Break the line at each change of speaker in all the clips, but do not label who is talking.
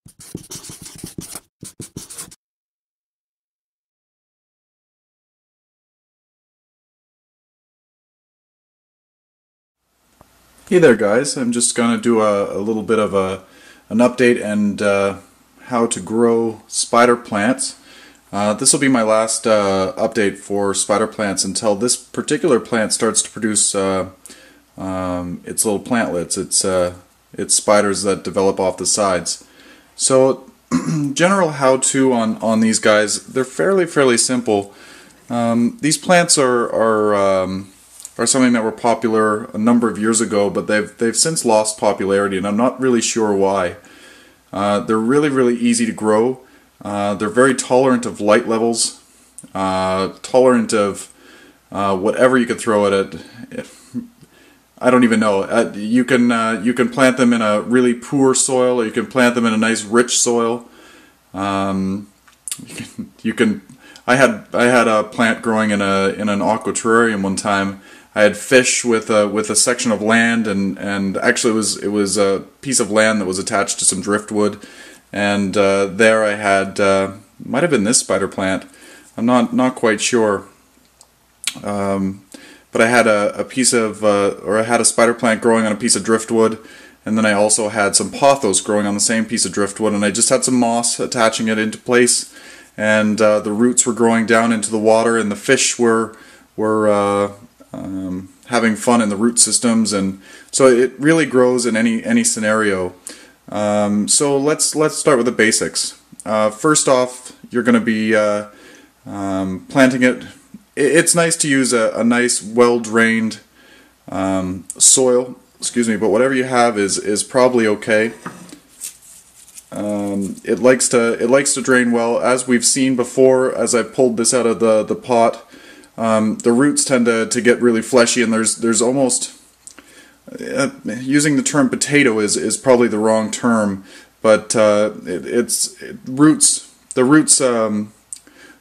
Hey there guys, I'm just going to do a little bit of an update and how to grow spider plants. This will be my last update for spider plants until this particular plant starts to produce its little plantlets, its spiders that develop off the sides. So general how-to on these guys, they're fairly simple. These plants are something that were popular a number of years ago, but they've since lost popularity, and I'm not really sure why. They're really easy to grow. They're very tolerant of light levels, tolerant of whatever you could throw at it. I don't even know. You can plant them in a really poor soil, or you can plant them in a nice rich soil. You can. I had a plant growing in an aqua terrarium one time. I had fish with a section of land, and actually it was a piece of land that was attached to some driftwood, and there I had might have been this spider plant. I'm not quite sure, but I had a piece of or I had a spider plant growing on a piece of driftwood, and then I also had some pothos growing on the same piece of driftwood, and I just had some moss attaching it into place, and the roots were growing down into the water, and the fish were having fun in the root systems, and so it really grows in any scenario. So let's start with the basics. First off, you're going to be planting it. It's nice to use a nice, well-drained soil. Excuse me, but whatever you have is probably okay. It likes to drain well, as we've seen before. As I pulled this out of the pot. The roots tend to get really fleshy, and there's almost using the term potato is probably the wrong term, but the roots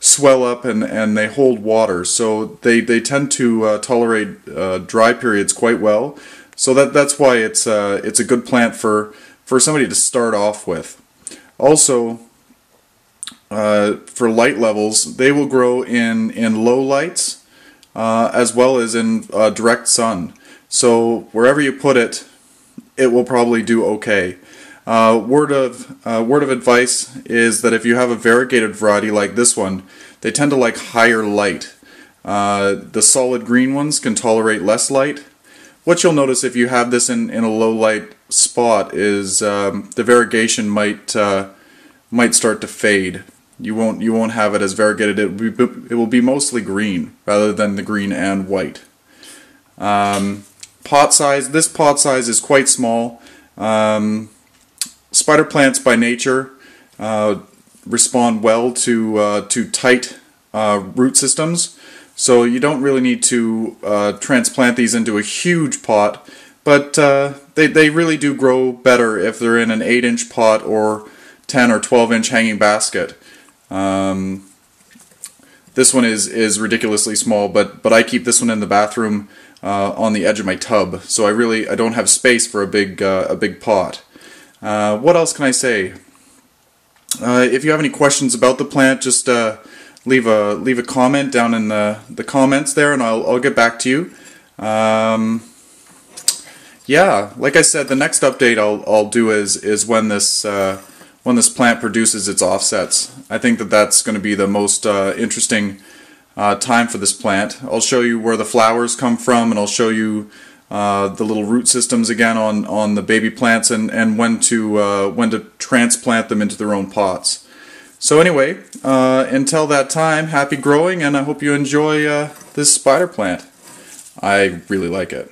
swell up and they hold water, so they tend to tolerate dry periods quite well. So that's why it's a good plant for somebody to start off with. Also, for light levels, they will grow in low lights as well as in direct sun. So wherever you put it, it will probably do okay. Word of advice is that if you have a variegated variety like this one, they tend to like higher light. The solid green ones can tolerate less light. What you'll notice if you have this in a low light spot is the variegation might start to fade. You won't have it as variegated. It will be mostly green rather than the green and white. Pot size. This pot size is quite small. Spider plants by nature respond well to tight root systems, so you don't really need to transplant these into a huge pot. But they really do grow better if they're in an 8-inch pot or 10 or 12-inch hanging basket. This one is ridiculously small, but I keep this one in the bathroom on the edge of my tub, so I don't have space for a big pot. What else can I say? If you have any questions about the plant, just leave a comment down in the comments there, and I'll get back to you. Yeah, like I said, the next update I'll do is when this plant produces its offsets. I think that's going to be the most interesting time for this plant. I'll show you where the flowers come from, and I'll show you the little root systems again on the baby plants, and when to transplant them into their own pots. So anyway, until that time, happy growing, and I hope you enjoy this spider plant. I really like it.